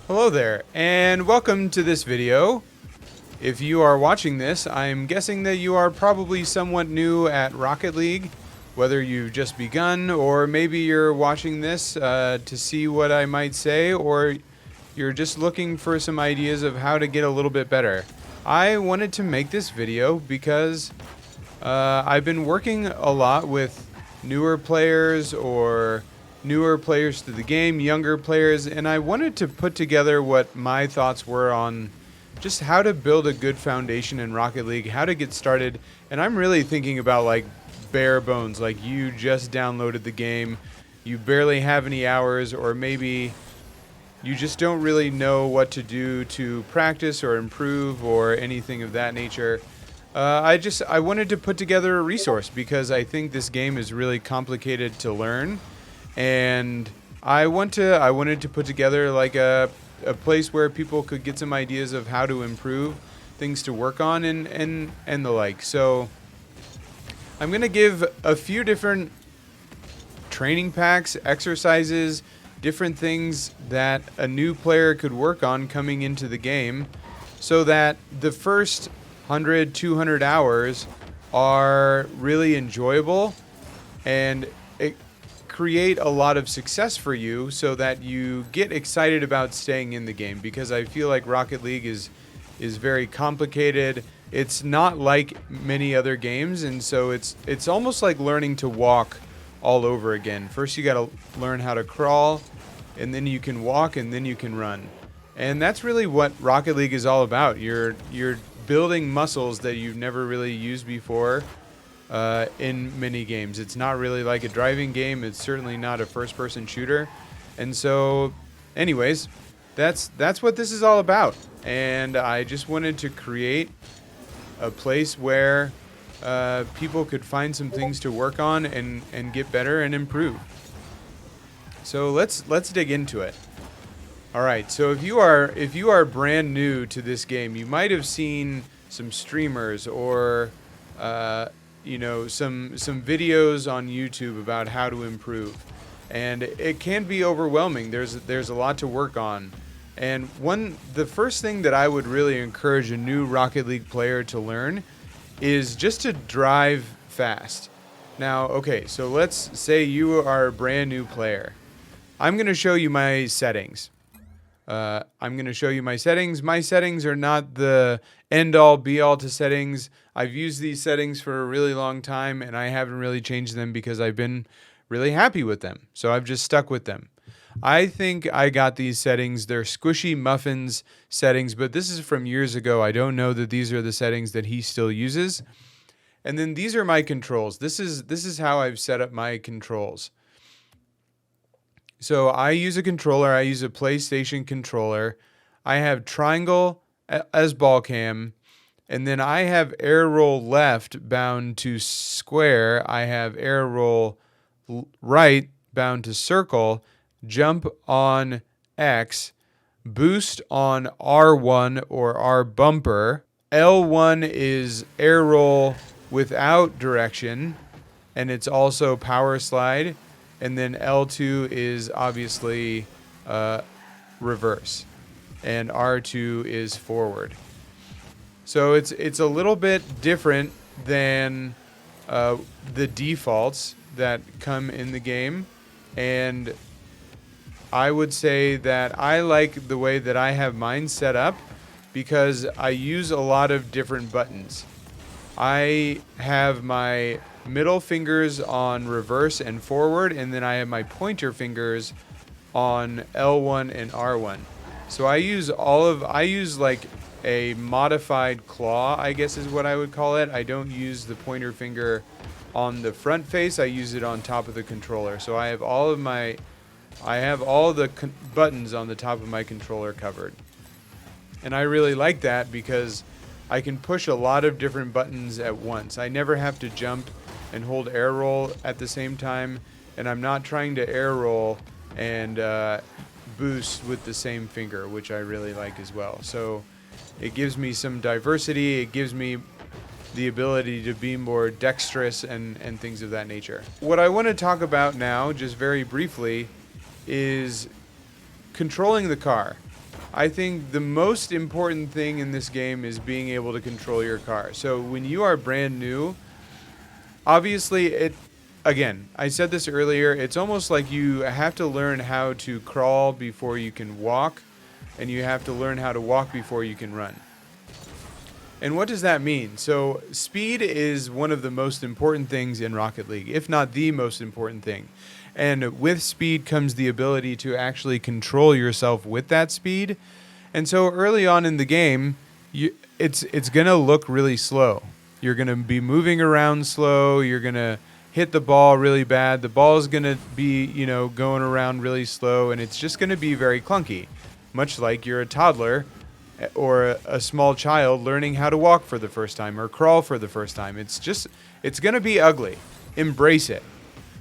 Hello there, and welcome to this video. If you are watching this, I'm guessing that you are probably somewhat new at Rocket League, whether you've just begun, or maybe you're watching this to see what I might say, or you're just looking for some ideas of how to get a little bit better. I wanted to make this video because I've been working a lot with newer players or newer players to the game, younger players, and I wanted to put together what my thoughts were on just how to build a good foundation in Rocket League, how to get started. And I'm really thinking about like bare bones, like you just downloaded the game, you barely have any hours, or maybe you just don't really know what to do to practice or improve or anything of that nature. I wanted to put together a resource because I think this game is really complicated to learn, and I wanted to put together like a place where people could get some ideas of how to improve, things to work on, and the like. So I'm gonna give a few different training packs, exercises, different things that a new player could work on coming into the game, so that the first 100, 200 hours are really enjoyable and it create a lot of success for you so that you get excited about staying in the game, because I feel like Rocket League is very complicated. It's not like many other games, and so it's almost like learning to walk all over again. First you got to learn how to crawl, and then you can walk, and then you can run. And that's really what Rocket League is all about. You're building muscles that you've never really used before in many games. It's not really like a driving game. It's certainly not a first-person shooter. And so, anyways, that's what this is all about. And I just wanted to create a place where people could find some things to work on and get better and improve. So let's dig into it. All right, so if you are brand new to this game, you might have seen some streamers or some videos on YouTube about how to improve, and it can be overwhelming. There's a lot to work on, and the first thing that I would really encourage a new Rocket League player to learn is just to drive fast. Now, okay, so let's say you are a brand new player. I'm going to show you my settings. I'm going to show you my settings. My settings are not the end-all, be-all to settings. I've used these settings for a really long time, and I haven't really changed them because I've been really happy with them. So I've just stuck with them. I think I got these settings. They're Squishy Muffins settings, but this is from years ago. I don't know that these are the settings that he still uses. And then these are my controls. This is how I've set up my controls. So I use a controller. I use a PlayStation controller. I have triangle as ball cam, and then I have air roll left bound to square. I have air roll right bound to circle, jump on X, boost on R1 or R bumper. L1 is air roll without direction, and it's also power slide. And then L2 is obviously reverse, and R2 is forward. So it's a little bit different than the defaults that come in the game, and I would say that I like the way that I have mine set up because I use a lot of different buttons. I have my middle fingers on reverse and forward, and then I have my pointer fingers on L1 and R1. So I use like a modified claw, I guess is what I would call it. I don't use the pointer finger on the front face. I use it on top of the controller. So I have all the buttons on the top of my controller covered. And I really like that because I can push a lot of different buttons at once. I never have to jump and hold air roll at the same time, and I'm not trying to air roll and boost with the same finger, which I really like as well. So it gives me some diversity. It gives me the ability to be more dexterous and things of that nature. What I want to talk about now, just very briefly, is controlling the car. I think the most important thing in this game is being able to control your car. So when you are brand new, obviously again, I said this earlier, it's almost like you have to learn how to crawl before you can walk, and you have to learn how to walk before you can run. And what does that mean? So speed is one of the most important things in Rocket League, if not the most important thing. And with speed comes the ability to actually control yourself with that speed. And so early on in the game, it's going to look really slow. You're going to be moving around slow. You're going to hit the ball really bad. The ball is going to be, going around really slow, and it's just going to be very clunky, much like you're a toddler or a small child learning how to walk for the first time or crawl for the first time. It's going to be ugly. Embrace it.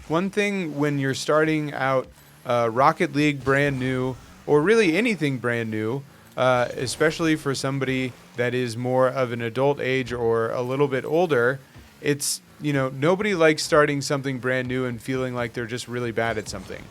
One thing when you're starting out Rocket League brand new, or really anything brand new, especially for somebody that is more of an adult age or a little bit older, it's, nobody likes starting something brand new and feeling like they're just really bad at something.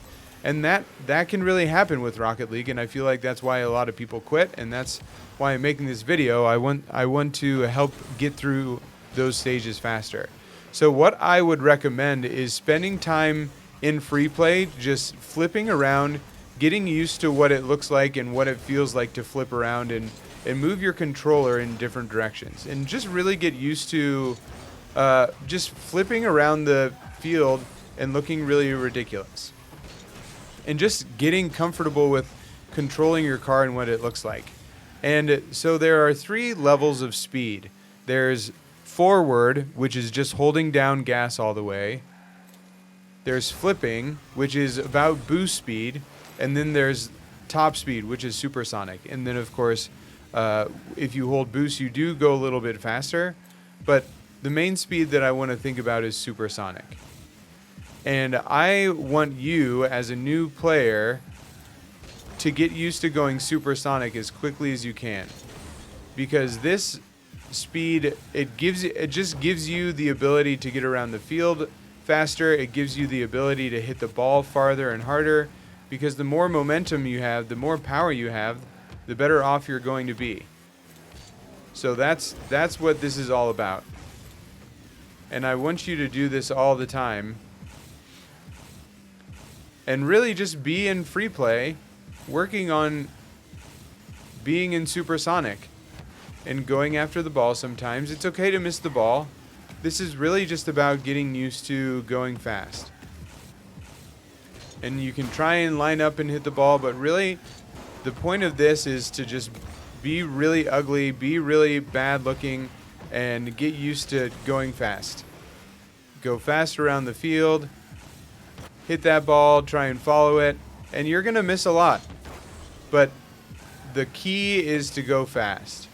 And that can really happen with Rocket League, and I feel like that's why a lot of people quit, and that's why I'm making this video. I want to help get through those stages faster. So what I would recommend is spending time in free play, just flipping around, getting used to what it looks like and what it feels like to flip around and move your controller in different directions. And just really get used to just flipping around the field and looking really ridiculous. And just getting comfortable with controlling your car and what it looks like. And so there are 3 levels of speed. There's forward, which is just holding down gas all the way. There's flipping, which is about boost speed. And then there's top speed, which is supersonic. And then, of course, if you hold boost, you do go a little bit faster. But the main speed that I want to think about is supersonic. And I want you, as a new player, to get used to going supersonic as quickly as you can. Because this speed, it just gives you the ability to get around the field faster. It gives you the ability to hit the ball farther and harder. Because the more momentum you have, the more power you have, the better off you're going to be. So that's what this is all about. And I want you to do this all the time. And really just be in free play, working on being in supersonic and going after the ball sometimes. It's okay to miss the ball. This is really just about getting used to going fast. And you can try and line up and hit the ball, but really the point of this is to just be really ugly, be really bad looking, and get used to going fast. Go fast around the field. Hit that ball, try and follow it, and you're going to miss a lot. But the key is to go fast.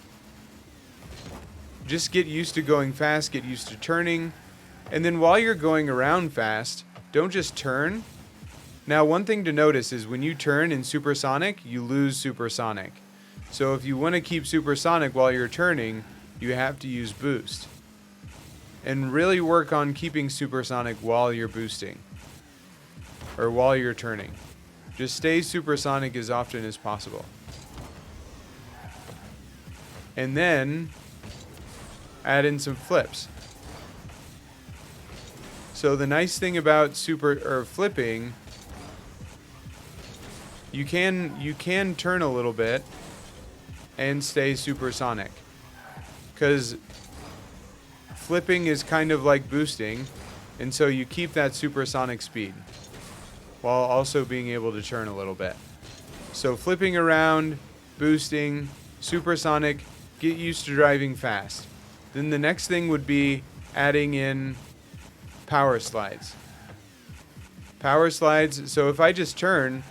Just get used to going fast, get used to turning, and then while you're going around fast, don't just turn. Now, one thing to notice is when you turn in supersonic, you lose supersonic. So if you want to keep supersonic while you're turning, you have to use boost. And really work on keeping supersonic while you're boosting. Or while you're turning. Just stay supersonic as often as possible. And then add in some flips. So the nice thing about flipping, you can turn a little bit and stay supersonic. Because flipping is kind of like boosting, and so you keep that supersonic speed while also being able to turn a little bit. So flipping around, boosting, supersonic, get used to driving fast. Then the next thing would be adding in power slides. Power slides, so if I just turn,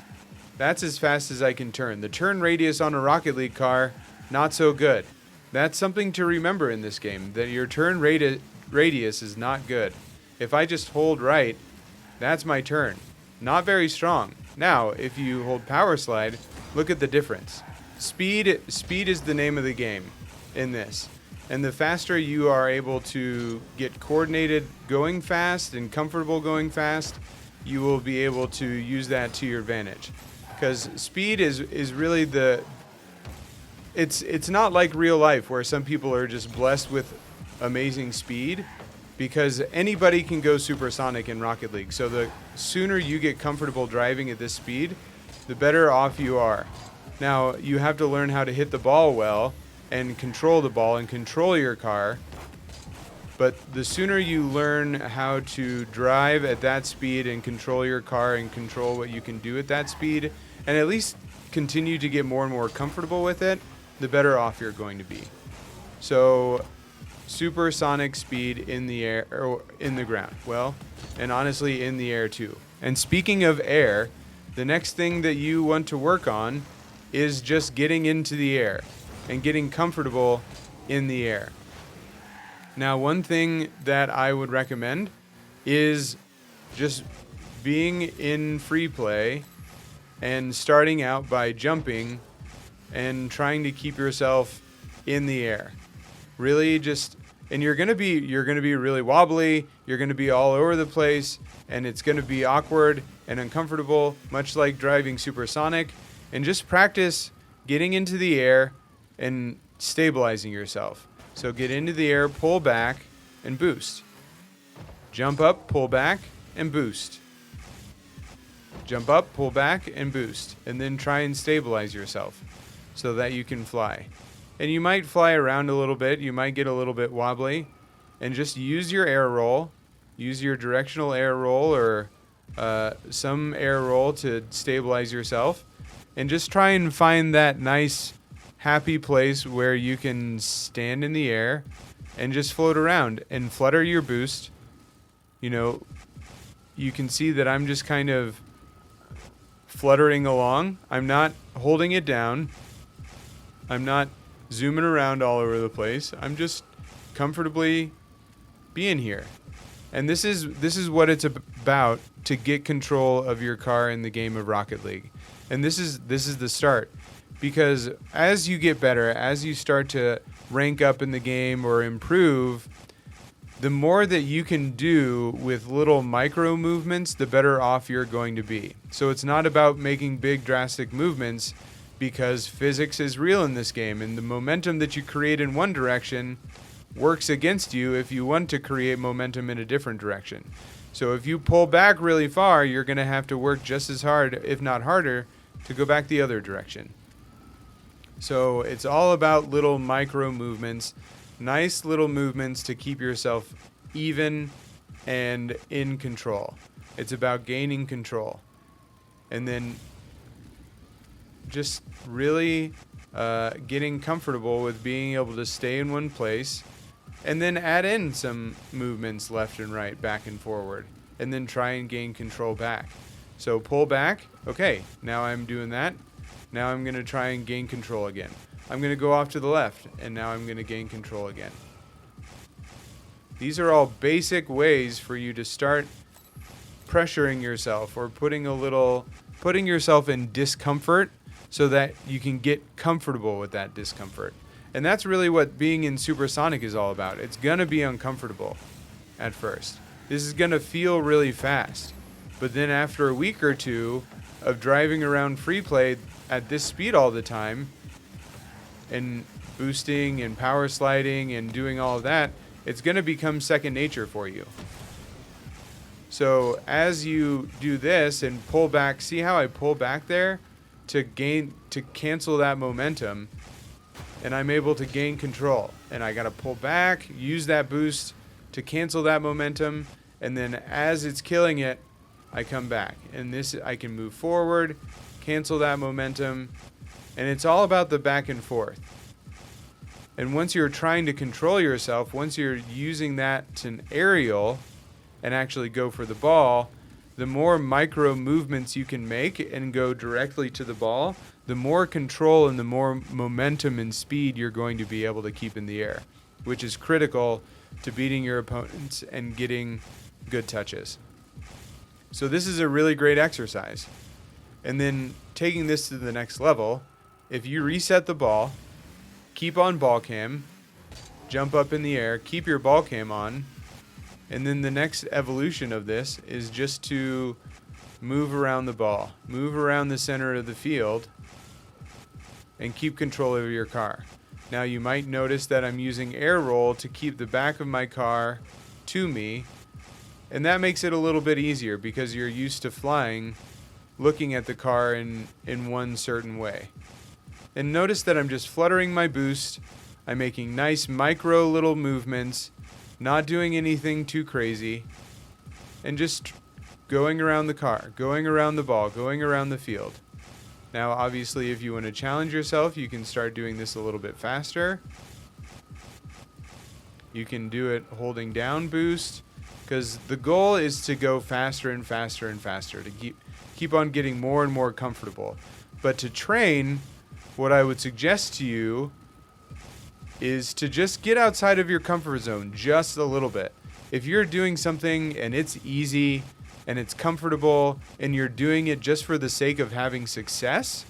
that's as fast as I can turn. The turn radius on a Rocket League car, not so good. That's something to remember in this game, that your turn radius is not good. If I just hold right, that's my turn. Not very strong. Now, if you hold power slide, look at the difference. Speed is the name of the game in this. And the faster you are able to get coordinated going fast and comfortable going fast, you will be able to use that to your advantage. Because speed is really it's not like real life where some people are just blessed with amazing speed, because anybody can go supersonic in Rocket League. So the sooner you get comfortable driving at this speed, the better off you are. Now, you have to learn how to hit the ball well and control the ball and control your car. But the sooner you learn how to drive at that speed and control your car and control what you can do at that speed, and at least continue to get more and more comfortable with it, the better off you're going to be. So, supersonic speed in the air, or in the ground. Well, and honestly, in the air too. And speaking of air, the next thing that you want to work on is just getting into the air and getting comfortable in the air. Now, one thing that I would recommend is just being in free play and starting out by jumping and trying to keep yourself in the air. Really just, and you're gonna be really wobbly, you're gonna be all over the place, and it's gonna be awkward and uncomfortable, much like driving supersonic. And just practice getting into the air and stabilizing yourself. So get into the air, pull back, and boost. Jump up, pull back, and boost. Jump up, pull back, and boost. And then try and stabilize yourself so that you can fly. And you might fly around a little bit. You might get a little bit wobbly. And just use your air roll. Use your directional air roll or some air roll to stabilize yourself. And just try and find that nice, happy place where you can stand in the air and just float around and flutter your boost. You know, you can see that I'm just kind of fluttering along. I'm not holding it down. I'm not zooming around all over the place. I'm just comfortably being here. And this is what it's about, to get control of your car in the game of Rocket League. And this is the start, because as you get better, as you start to rank up in the game or improve, the more that you can do with little micro movements, the better off you're going to be. So it's not about making big drastic movements, because physics is real in this game, and the momentum that you create in one direction works against you if you want to create momentum in a different direction. So if you pull back really far, you're going to have to work just as hard, if not harder, to go back the other direction. So it's all about little micro movements, nice little movements to keep yourself even and in control. It's about gaining control. And then just really getting comfortable with being able to stay in one place, and then add in some movements left and right, back and forward, and then try and gain control back. So pull back. Okay, now I'm doing that. Now I'm going to try and gain control again. I'm going to go off to the left, and now I'm going to gain control again. These are all basic ways for you to start pressuring yourself, or putting yourself in discomfort so that you can get comfortable with that discomfort. And that's really what being in supersonic is all about. It's going to be uncomfortable at first. This is going to feel really fast. But then after a week or two of driving around free play at this speed all the time, and boosting and power sliding and doing all of that, it's going to become second nature for you. So as you do this and pull back, see how I pull back there to cancel that momentum, and I'm able to gain control. And I got to pull back, use that boost to cancel that momentum, and then as it's killing it, I come back. And this, I can move forward, cancel that momentum, and it's all about the back and forth. And once you're trying to control yourself, once you're using that to an aerial and actually go for the ball, the more micro movements you can make and go directly to the ball, the more control and the more momentum and speed you're going to be able to keep in the air, which is critical to beating your opponents and getting good touches. So this is a really great exercise. And then taking this to the next level, if you reset the ball, keep on ball cam, jump up in the air, keep your ball cam on, and then the next evolution of this is just to move around the ball, move around the center of the field, and keep control of your car. Now you might notice that I'm using air roll to keep the back of my car to me, and that makes it a little bit easier because you're used to flying, looking at the car in one certain way. And notice that I'm just fluttering my boost. I'm making nice micro little movements, not doing anything too crazy, and just going around the car, going around the ball, going around the field. Now, obviously, if you want to challenge yourself, you can start doing this a little bit faster. You can do it holding down boost, because the goal is to go faster and faster and faster, to keep on getting more and more comfortable. But to train, what I would suggest to you is to just get outside of your comfort zone just a little bit. If you're doing something and it's easy and it's comfortable and you're doing it just for the sake of having success,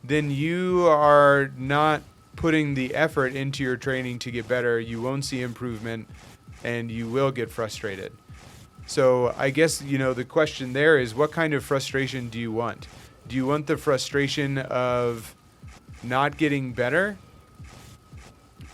then you are not putting the effort into your training to get better. You won't see improvement and you will get frustrated. So I guess, the question there is, what kind of frustration do you want? Do you want the frustration of not getting better?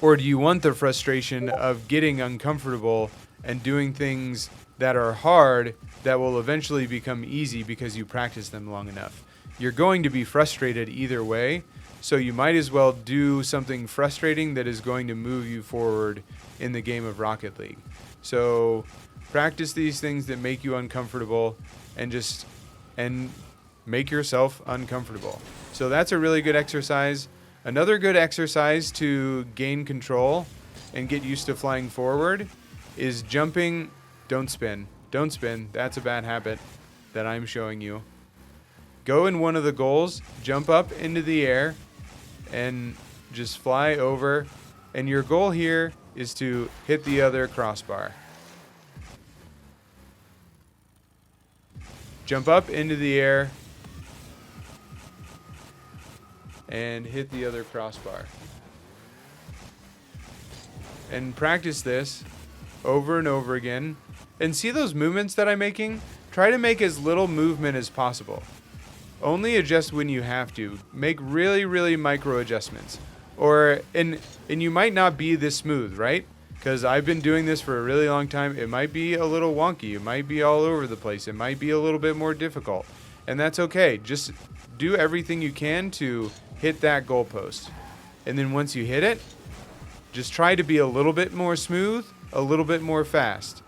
Or do you want the frustration of getting uncomfortable and doing things that are hard that will eventually become easy because you practice them long enough? You're going to be frustrated either way, so you might as well do something frustrating that is going to move you forward in the game of Rocket League. So practice these things that make you uncomfortable and make yourself uncomfortable. So that's a really good exercise. Another good exercise to gain control and get used to flying forward is jumping. Don't spin. Don't spin. That's a bad habit that I'm showing you. Go in one of the goals, jump up into the air, and just fly over. And your goal here is to hit the other crossbar. Jump up into the air and hit the other crossbar. And practice this over and over again. And see those movements that I'm making? Try to make as little movement as possible. Only adjust when you have to. Make really, really micro adjustments. And you might not be this smooth, right? Because I've been doing this for a really long time. It might be a little wonky. It might be all over the place. It might be a little bit more difficult. And that's okay. Just do everything you can to hit that goalpost. And then once you hit it, just try to be a little bit more smooth, a little bit more faster.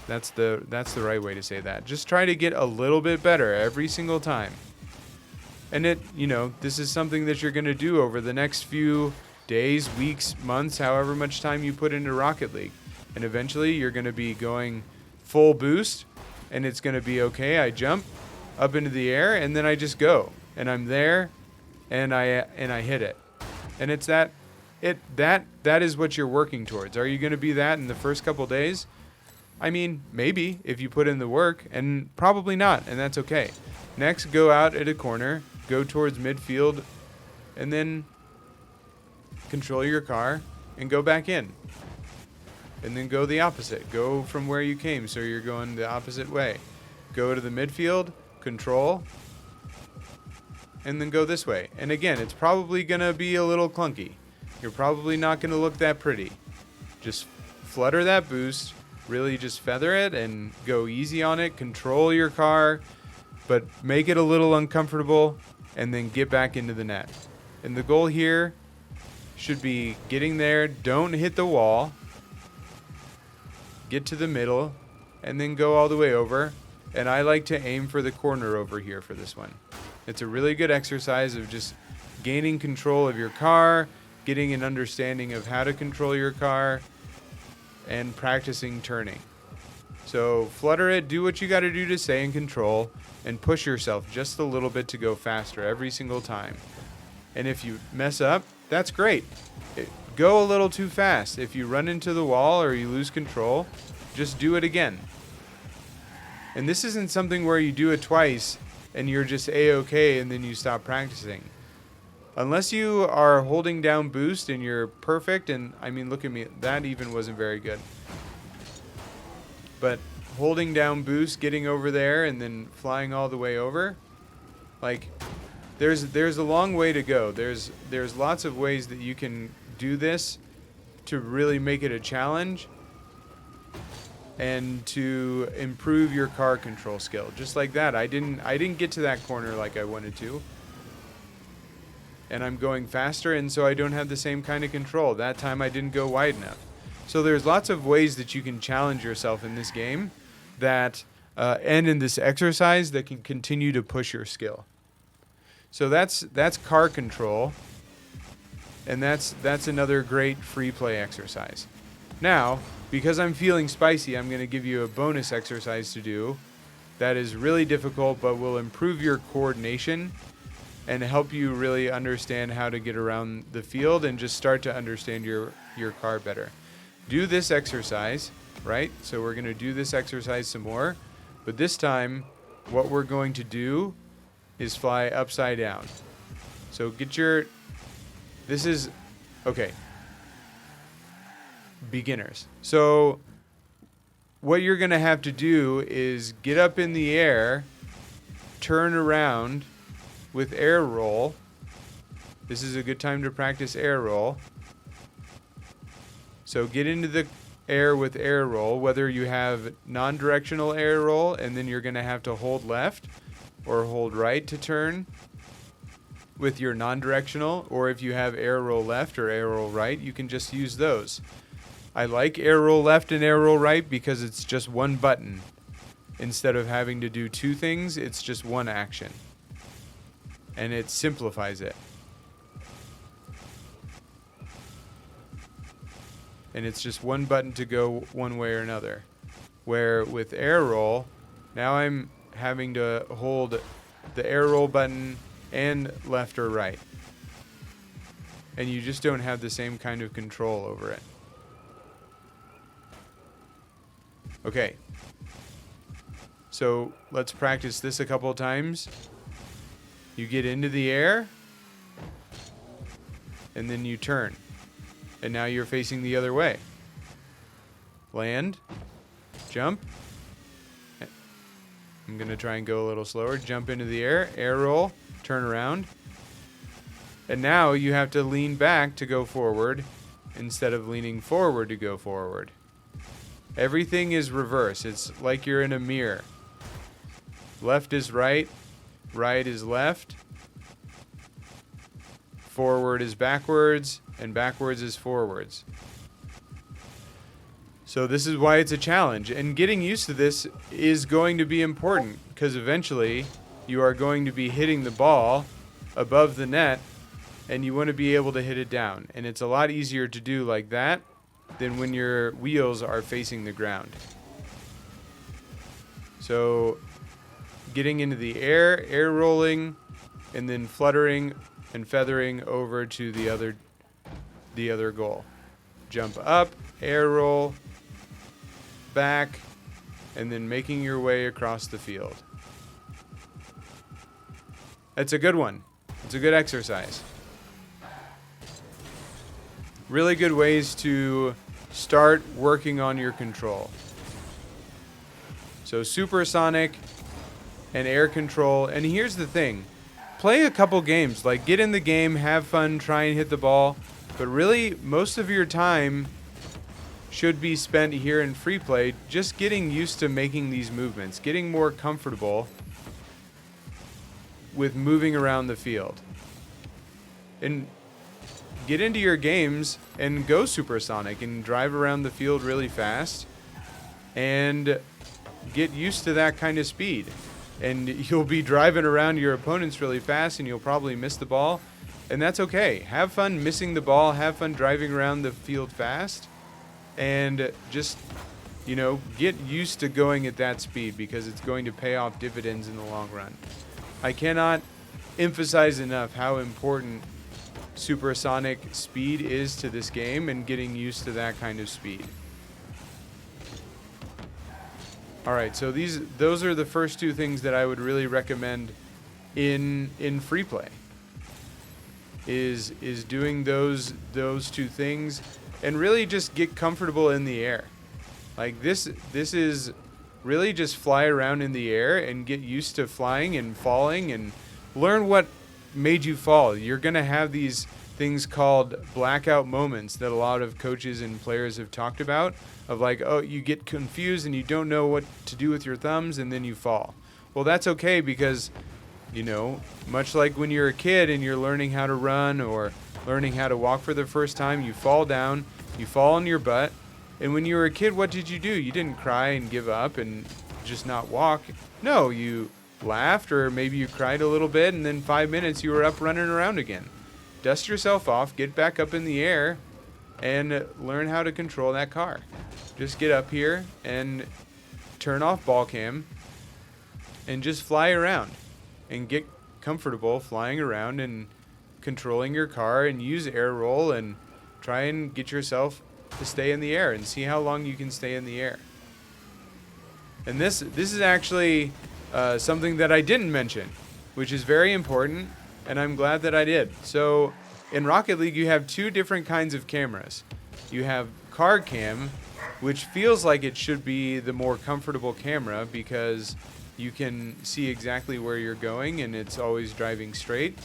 That's the right way to say that. Just try to get a little bit better every single time. And this is something that you're going to do over the next few days, weeks, months, however much time you put into Rocket League. And eventually you're going to be going full boost, and it's going to be okay. I jump up into the air and then I just go, and I'm there, and I hit it. And it's that is what you're working towards. Are you going to be that in the first couple days? I mean, maybe if you put in the work, and probably not, and that's okay. Next, go out at a corner, go towards midfield, and then control your car and go back in. And then go the opposite. Go from where you came, so you're going the opposite way. Go to the midfield, control, and then go this way. And again, it's probably going to be a little clunky. You're probably not going to look that pretty. Just flutter that boost, really just feather it and go easy on it. Control your car, but make it a little uncomfortable, and then get back into the net. And the goal here should be getting there. Don't hit the wall. Get to the middle, and then go all the way over. And I like to aim for the corner over here for this one. It's a really good exercise of just gaining control of your car, getting an understanding of how to control your car, and practicing turning. So flutter it, do what you got to do to stay in control, and push yourself just a little bit to go faster every single time. And if you mess up, that's great. Go a little too fast. If you run into the wall or you lose control, just do it again. And this isn't something where you do it twice and you're just A-okay and then you stop practicing. Unless you are holding down boost and you're perfect, and I mean, look at me, that even wasn't very good. But holding down boost, getting over there, and then flying all the way over, like, there's a long way to go. There's lots of ways that you can do this to really make it a challenge and to improve your car control skill. Just like that. I didn't get to that corner like I wanted to. And I'm going faster, and so I don't have the same kind of control. That time I didn't go wide enough. So there's lots of ways that you can challenge yourself in this game that and in this exercise that can continue to push your skill. So that's car control, and that's another great free play exercise. Now, because I'm feeling spicy, I'm going to give you a bonus exercise to do that is really difficult but will improve your coordination and help you really understand how to get around the field and just start to understand your car better. Do this exercise, right? So we're going to do this exercise some more, but this time what we're going to do is fly upside down. So this is, okay, beginners. So what you're going to have to do is get up in the air, turn around with air roll. This is a good time to practice air roll. So get into the air with air roll, whether you have non-directional air roll and then you're going to have to hold left or hold right to turn with your non-directional, or if you have air roll left or air roll right, you can just use those. I like air roll left and air roll right because it's just one button. Instead of having to do two things, it's just one action. And it simplifies it. And it's just one button to go one way or another. Where with air roll, now I'm having to hold the air roll button and left or right. And you just don't have the same kind of control over it. Okay. So let's practice this a couple of times. You get into the air, and then you turn. And now you're facing the other way. Land, jump. I'm going to try and go a little slower. Jump into the air roll, turn around. And now you have to lean back to go forward instead of leaning forward to go forward. Everything is reverse. It's like you're in a mirror. Left is right. Right is left, forward is backwards, and backwards is forwards. So this is why it's a challenge, and getting used to this is going to be important because eventually you are going to be hitting the ball above the net and you want to be able to hit it down, and it's a lot easier to do like that than when your wheels are facing the ground. So getting into the air rolling, and then fluttering and feathering over to the other goal. Jump up, air roll, back, and then making your way across the field. That's a good one. It's a good exercise. Really good ways to start working on your control. So supersonic and air control. And here's the thing. Play a couple games. Like, get in the game, have fun, try and hit the ball. But really, most of your time should be spent here in free play just getting used to making these movements, getting more comfortable with moving around the field. And get into your games and go supersonic and drive around the field really fast and get used to that kind of speed. And you'll be driving around your opponents really fast and you'll probably miss the ball. And that's okay. Have fun missing the ball. Have fun driving around the field fast. And just, get used to going at that speed because it's going to pay off dividends in the long run. I cannot emphasize enough how important supersonic speed is to this game and getting used to that kind of speed. All right, so those are the first two things that I would really recommend in free play. Is doing those two things and really just get comfortable in the air. Like this is really just fly around in the air and get used to flying and falling and learn what made you fall. You're going to have these things called blackout moments that a lot of coaches and players have talked about, of like, oh, you get confused and you don't know what to do with your thumbs and then you fall. Well, that's okay, because, you know, much like when you're a kid and you're learning how to run or learning how to walk for the first time, you fall down, you fall on your butt. And when you were a kid, what did you do? You didn't cry and give up and just not walk. No, you laughed, or maybe you cried a little bit, and then 5 minutes you were up running around again. Dust yourself off, get back up in the air, and learn how to control that car. Just get up here and turn off ball cam and just fly around and get comfortable flying around and controlling your car, and use air roll and try and get yourself to stay in the air and see how long you can stay in the air. And this is actually something that I didn't mention, which is very important, and I'm glad that I did. So in Rocket League, you have two different kinds of cameras. You have car cam, which feels like it should be the more comfortable camera because you can see exactly where you're going and it's always driving straight,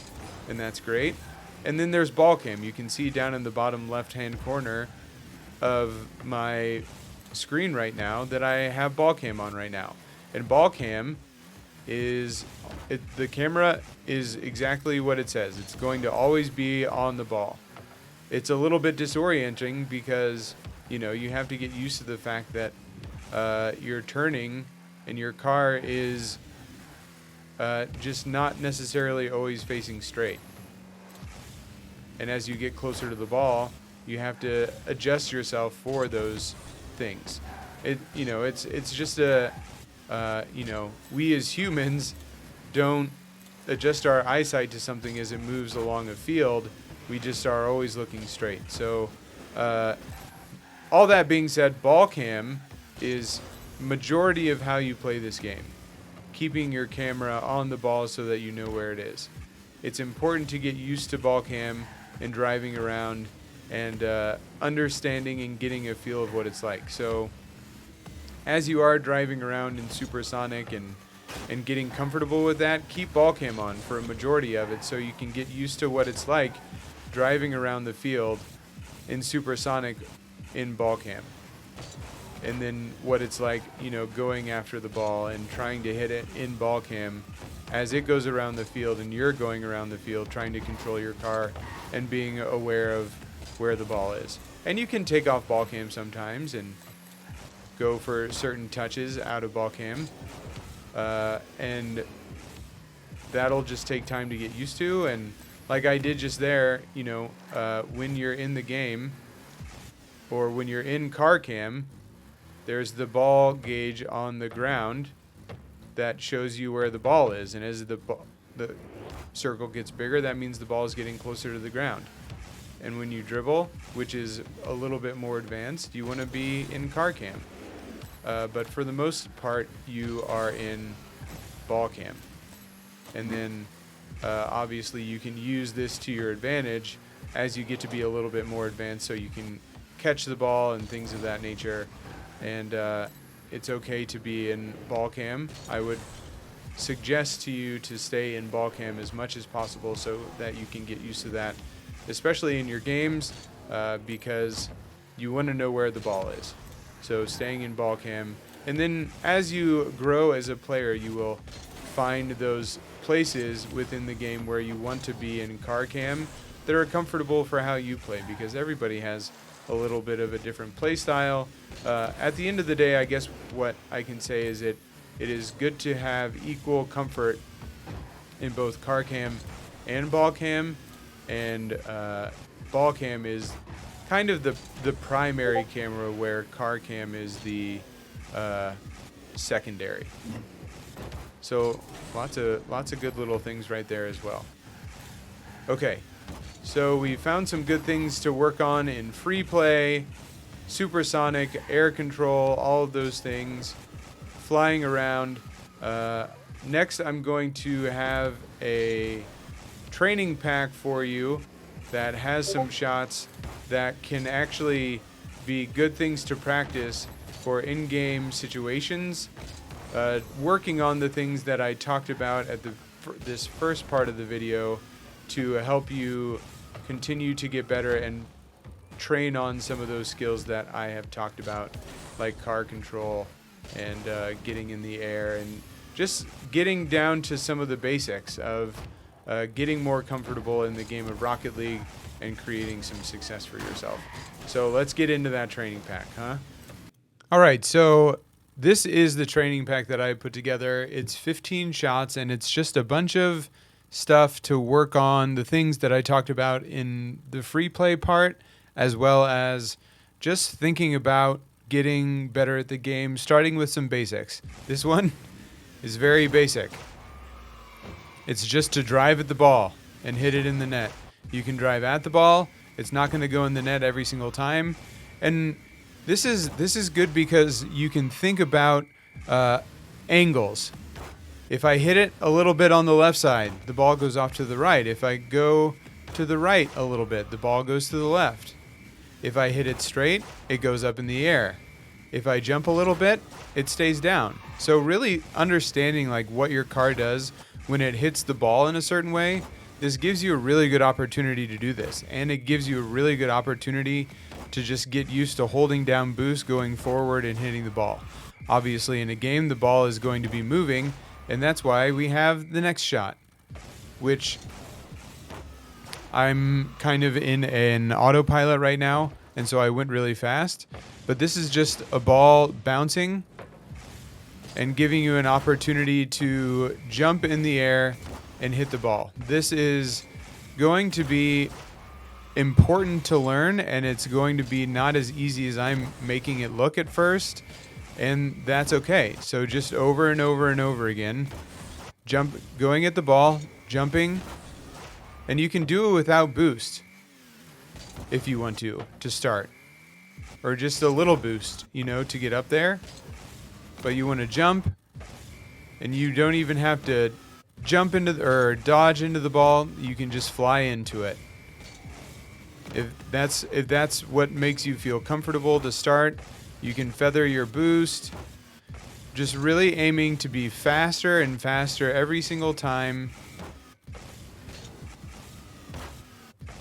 and that's great. And then there's ball cam. You can see down in the bottom left-hand corner of my screen right now that I have ball cam on right now. And ball cam is, the camera is exactly what it says. It's going to always be on the ball. It's a little bit disorienting because, you know, you have to get used to the fact that you're turning and your car is just not necessarily always facing straight. And as you get closer to the ball, you have to adjust yourself for those things. It's just we as humans don't adjust our eyesight to something as it moves along a field. We just are always looking straight. So all that being said, ball cam is majority of how you play this game. Keeping your camera on the ball so that you know where it is. It's important to get used to ball cam and driving around and understanding and getting a feel of what it's like. So as you are driving around in supersonic and getting comfortable with that, keep ball cam on for a majority of it so you can get used to what it's like driving around the field in supersonic in ball cam. And then what it's like, you know, going after the ball and trying to hit it in ball cam as it goes around the field and you're going around the field trying to control your car and being aware of where the ball is. And you can take off ball cam sometimes and go for certain touches out of ball cam. And that'll just take time to get used to. And like I did just there, you know, when you're in the game or when you're in car cam, there's the ball gauge on the ground that shows you where the ball is. And as the circle gets bigger, that means the ball is getting closer to the ground. And when you dribble, which is a little bit more advanced, you want to be in car cam. But for the most part, you are in ball cam. And then obviously you can use this to your advantage as you get to be a little bit more advanced so you can catch the ball and things of that nature. And it's okay to be in ball cam. I would suggest to you to stay in ball cam as much as possible so that you can get used to that, especially in your games, because you want to know where the ball is. So staying in ball cam. And then as you grow as a player, you will find those places within the game where you want to be in car cam that are comfortable for how you play, because everybody has a little bit of a different play style. At the end of the day, I guess what I can say is it is good to have equal comfort in both car cam and ball cam. And ball cam is kind of the primary camera, where car cam is the secondary. So lots of good little things right there as well. Okay, so we found some good things to work on in free play, supersonic, air control, all of those things, flying around. Next, I'm going to have a training pack for you that has some shots that can actually be good things to practice for in-game situations, working on the things that I talked about at this first part of the video to help you continue to get better and train on some of those skills that I have talked about, like car control and getting in the air, and just getting down to some of the basics of getting more comfortable in the game of Rocket League and creating some success for yourself. So let's get into that training pack, huh? All right, so this is the training pack that I put together. It's 15 shots, and it's just a bunch of stuff to work on the things that I talked about in the free play part, as well as just thinking about getting better at the game, starting with some basics. This one is very basic. It's just to drive at the ball and hit it in the net. You can drive at the ball. It's not going to go in the net every single time. And this is good because you can think about angles. If I hit it a little bit on the left side, the ball goes off to the right. If I go to the right a little bit, the ball goes to the left. If I hit it straight, it goes up in the air. If I jump a little bit, it stays down. So really understanding like what your car does when it hits the ball in a certain way, this gives you a really good opportunity to do this. And it gives you a really good opportunity to just get used to holding down boost, going forward, and hitting the ball. Obviously, in a game, the ball is going to be moving, and that's why we have the next shot, which I'm kind of in an autopilot right now, and so I went really fast. But this is just a ball bouncing and giving you an opportunity to jump in the air and hit the ball. This is going to be important to learn, and it's going to be not as easy as I'm making it look at first, and that's okay. So just over and over and over again, going at the ball, jumping, and you can do it without boost if you want to start, or just a little boost, to get up there. But you want to jump, and you don't even have to jump into or dodge into the ball. You can just fly into it. If that's what makes you feel comfortable to start, you can feather your boost, just really aiming to be faster and faster every single time,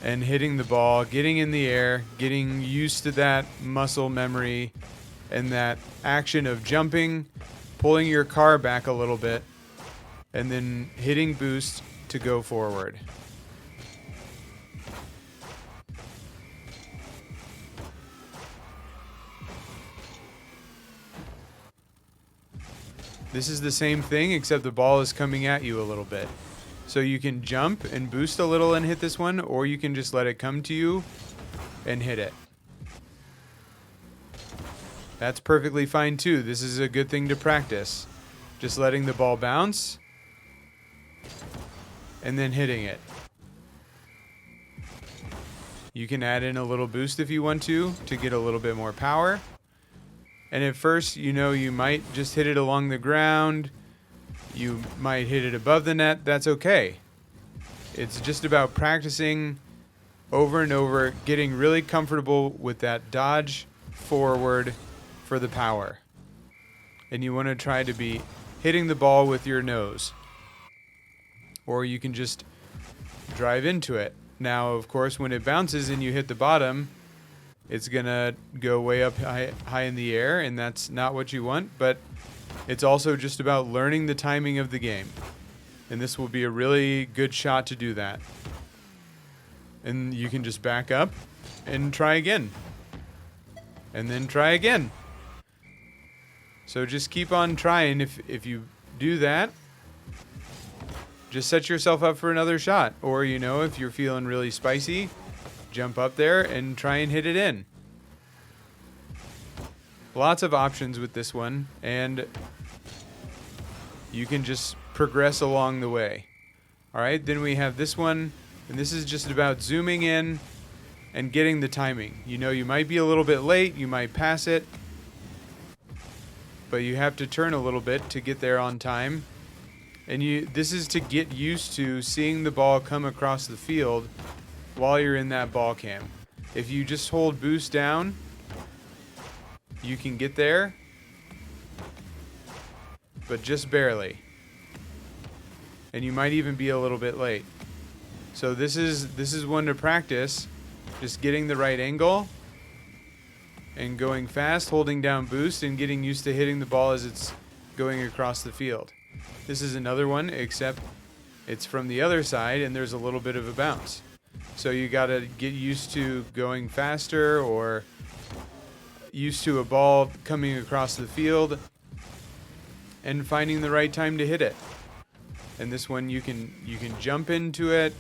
and hitting the ball, getting in the air, getting used to that muscle memory and that action of jumping, pulling your car back a little bit, and then hitting boost to go forward. This is the same thing, except the ball is coming at you a little bit. So you can jump and boost a little and hit this one, or you can just let it come to you and hit it. That's perfectly fine too. This is a good thing to practice. Just letting the ball bounce and then hitting it. You can add in a little boost if you want to get a little bit more power. And at first, you might just hit it along the ground. You might hit it above the net. That's okay. It's just about practicing over and over, getting really comfortable with that dodge forward for the power. And you want to try to be hitting the ball with your nose. Or you can just drive into it. Now, of course, when it bounces and you hit the bottom, it's going to go way up high in the air, and that's not what you want. But it's also just about learning the timing of the game. And this will be a really good shot to do that. And you can just back up and try again. And then try again. So just keep on trying. If you do that, just set yourself up for another shot. Or, if you're feeling really spicy, jump up there and try and hit it in. Lots of options with this one, and you can just progress along the way. All right, then we have this one, and this is just about zooming in and getting the timing. You might be a little bit late, you might pass it, but you have to turn a little bit to get there on time. And this is to get used to seeing the ball come across the field while you're in that ball cam. If you just hold boost down, you can get there, but just barely. And you might even be a little bit late. So this is one to practice, just getting the right angle and going fast, holding down boost, and getting used to hitting the ball as it's going across the field. This is another one, except it's from the other side and there's a little bit of a bounce. So you got to get used to going faster, or used to a ball coming across the field and finding the right time to hit it. And this one you can jump into it,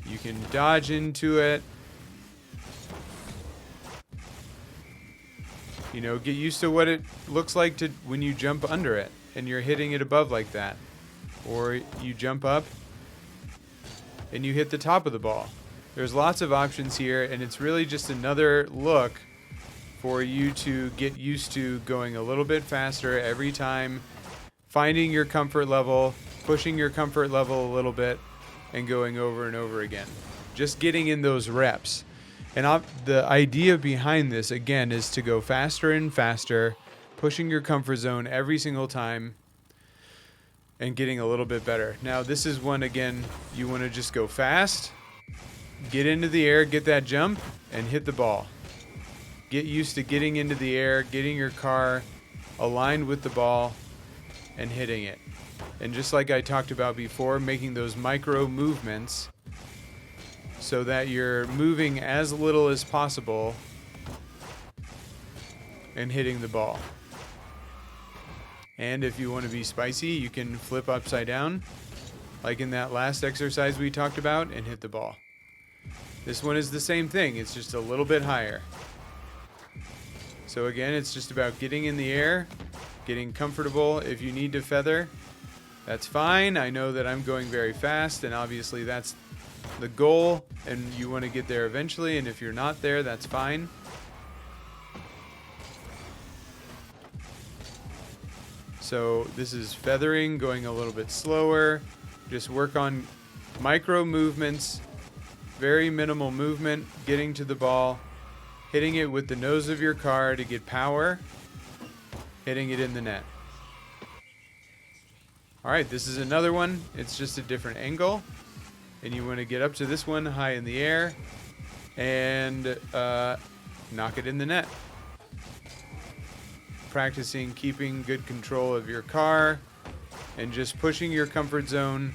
you can dodge into it. You know, get used to what it looks like to when you jump under it and you're hitting it above like that. Or you jump up and you hit the top of the ball. There's lots of options here, and it's really just another look for you to get used to going a little bit faster every time, finding your comfort level, pushing your comfort level a little bit, and going over and over again. Just getting in those reps. And the idea behind this, again, is to go faster and faster, pushing your comfort zone every single time and getting a little bit better. Now, this is one, again, you want to just go fast, get into the air, get that jump, and hit the ball. Get used to getting into the air, getting your car aligned with the ball, and hitting it. And just like I talked about before, making those micro movements so that you're moving as little as possible and hitting the ball. And if you want to be spicy, you can flip upside down, like in that last exercise we talked about, and hit the ball. This one is the same thing, it's just a little bit higher. So again, it's just about getting in the air, getting comfortable. If you need to feather, that's fine. I know that I'm going very fast, and obviously that's the goal, and you want to get there eventually, and if you're not there, that's fine. So this is feathering, going a little bit slower. Just work on micro movements, very minimal movement, getting to the ball, hitting it with the nose of your car to get power, hitting it in the net. All right, this is another one. It's just a different angle. And you want to get up to this one high in the air and knock it in the net. Practicing keeping good control of your car and just pushing your comfort zone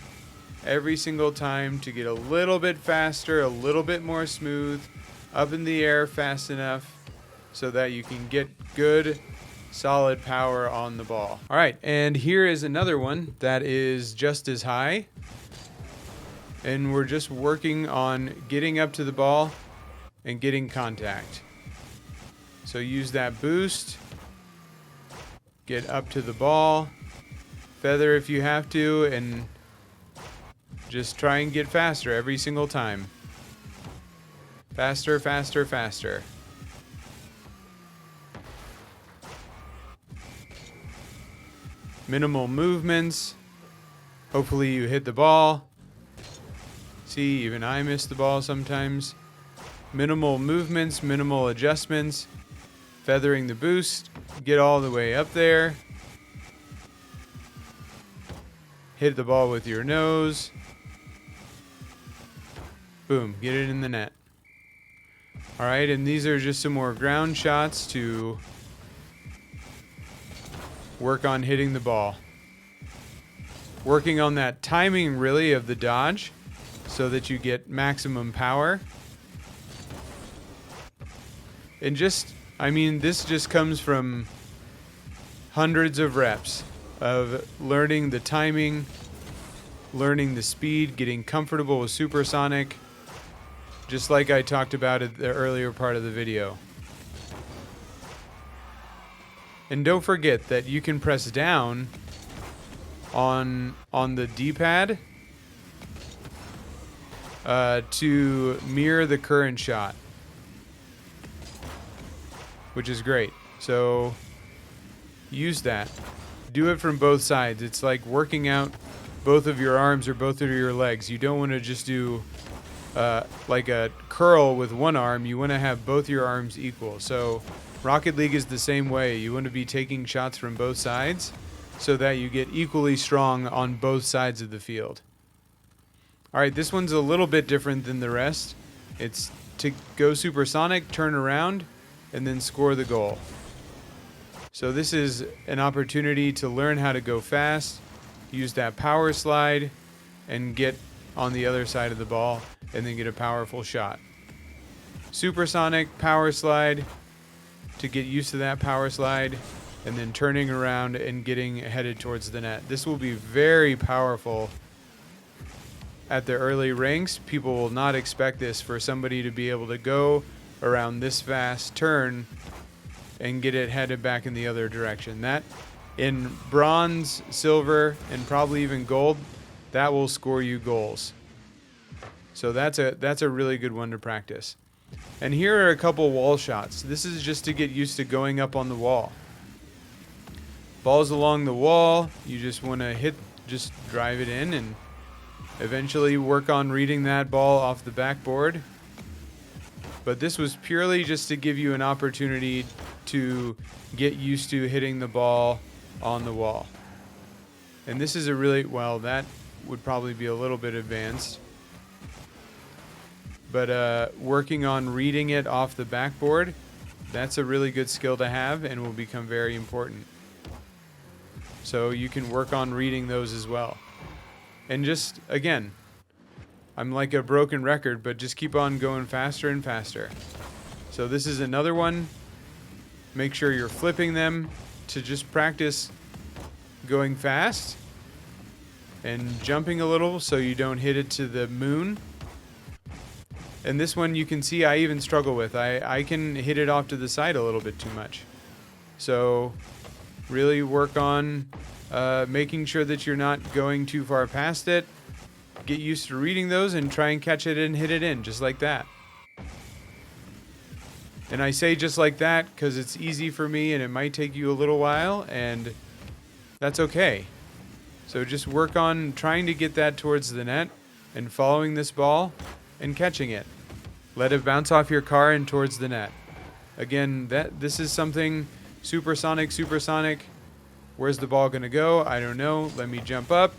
every single time to get a little bit faster, a little bit more smooth, up in the air fast enough so that you can get good, solid power on the ball. All right, and here is another one that is just as high. And we're just working on getting up to the ball and getting contact. So use that boost, get up to the ball, feather if you have to, and just try and get faster every single time. Faster, faster, faster. Minimal movements. Hopefully you hit the ball. See, even I miss the ball sometimes. Minimal movements, minimal adjustments. Feathering the boost. Get all the way up there. Hit the ball with your nose. Boom, get it in the net. All right, and these are just some more ground shots to work on hitting the ball. Working on that timing, really, of the dodge so that you get maximum power. And just, I mean, this just comes from hundreds of reps of learning the timing, learning the speed, getting comfortable with supersonic, just like I talked about at the earlier part of the video. And don't forget that you can press down on the D-pad to mirror the current shot, which is great. So use that. Do it from both sides. It's like working out both of your arms or both of your legs. You don't want to just do like a curl with one arm. You want to have both your arms equal. So Rocket League is the same way. You want to be taking shots from both sides so that you get equally strong on both sides of the field. All right, this one's a little bit different than the rest. It's to go supersonic, turn around, and then score the goal. So this is an opportunity to learn how to go fast, use that power slide, and get on the other side of the ball, and then get a powerful shot. Supersonic, power slide, to get used to that power slide, and then turning around and getting headed towards the net. This will be very powerful at the early ranks. People will not expect this, for somebody to be able to go around this fast, turn, and get it headed back in the other direction. That, in bronze, silver, and probably even gold, that will score you goals. So that's a really good one to practice. And here are a couple wall shots. This is just to get used to going up on the wall. Ball's along the wall. You just want to just drive it in, and eventually work on reading that ball off the backboard. But this was purely just to give you an opportunity to get used to hitting the ball on the wall. And this is a really, well, that would probably be a little bit advanced. But working on reading it off the backboard, that's a really good skill to have and will become very important. So you can work on reading those as well. And just, again, I'm like a broken record, but just keep on going faster and faster. So this is another one. Make sure you're flipping them to just practice going fast and jumping a little so you don't hit it to the moon. And this one you can see I even struggle with. I can hit it off to the side a little bit too much. So really work on making sure that you're not going too far past it. Get used to reading those and try and catch it and hit it in just like that. And I say just like that because it's easy for me and it might take you a little while, and that's okay. So just work on trying to get that towards the net and following this ball and catching it. Let it bounce off your car and towards the net. Again, this is something supersonic. Where's the ball going to go? I don't know. Let me jump up.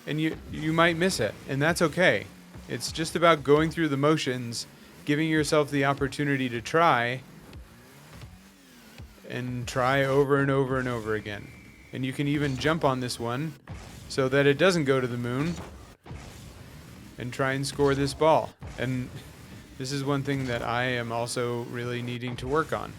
And you might miss it, and that's okay. It's just about going through the motions, giving yourself the opportunity to try, and try over and over and over again. And you can even jump on this one so that it doesn't go to the moon, and try and score this ball. And this is one thing that I am also really needing to work on.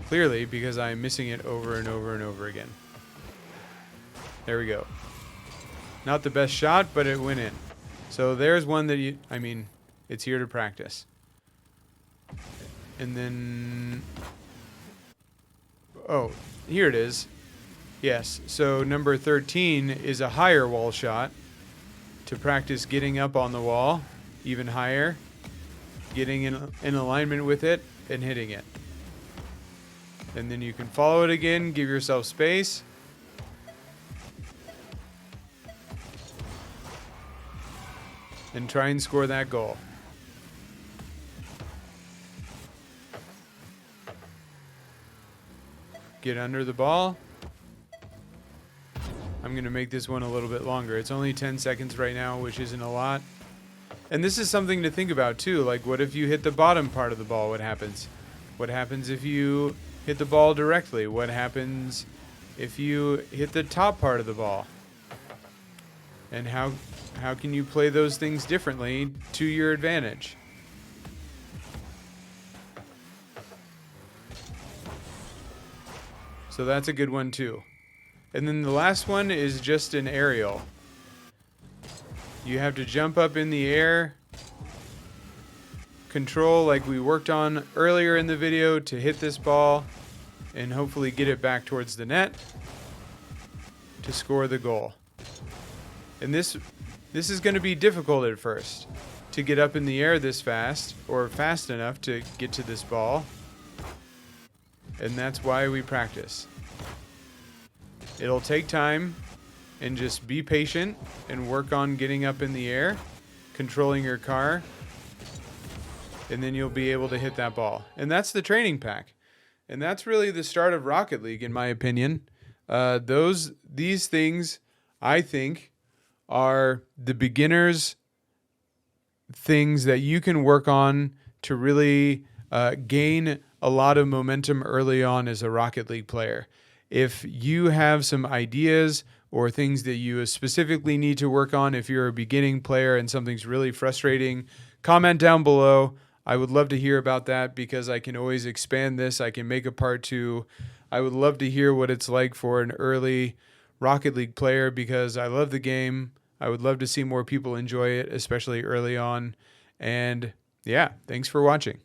Clearly, because I'm missing it over and over and over again. There we go. Not the best shot, but it went in. So there's one that it's here to practice. And then, oh, here it is. Yes, so number 13 is a higher wall shot to practice getting up on the wall, even higher, getting in alignment with it, and hitting it. And then you can follow it again, give yourself space. And try and score that goal. Get under the ball. I'm going to make this one a little bit longer. It's only 10 seconds right now, which isn't a lot. And this is something to think about too. Like, what if you hit the bottom part of the ball? What happens? What happens if you hit the ball directly? What happens if you hit the top part of the ball? And how can you play those things differently to your advantage? So that's a good one too. And then the last one is just an aerial. You have to jump up in the air, control like we worked on earlier in the video to hit this ball and hopefully get it back towards the net to score the goal. And this is going to be difficult at first, to get up in the air this fast or fast enough to get to this ball. And that's why we practice. It'll take time, and just be patient and work on getting up in the air, controlling your car, and then you'll be able to hit that ball. And that's the training pack. And that's really the start of Rocket League, in my opinion. These things, I think, are the beginners' things that you can work on to really gain a lot of momentum early on as a Rocket League player. If you have some ideas or things that you specifically need to work on, if you're a beginning player and something's really frustrating, comment down below. I would love to hear about that because I can always expand this. I can make a part 2. I would love to hear what it's like for an early Rocket League player because I love the game. I would love to see more people enjoy it, especially early on. And yeah, thanks for watching.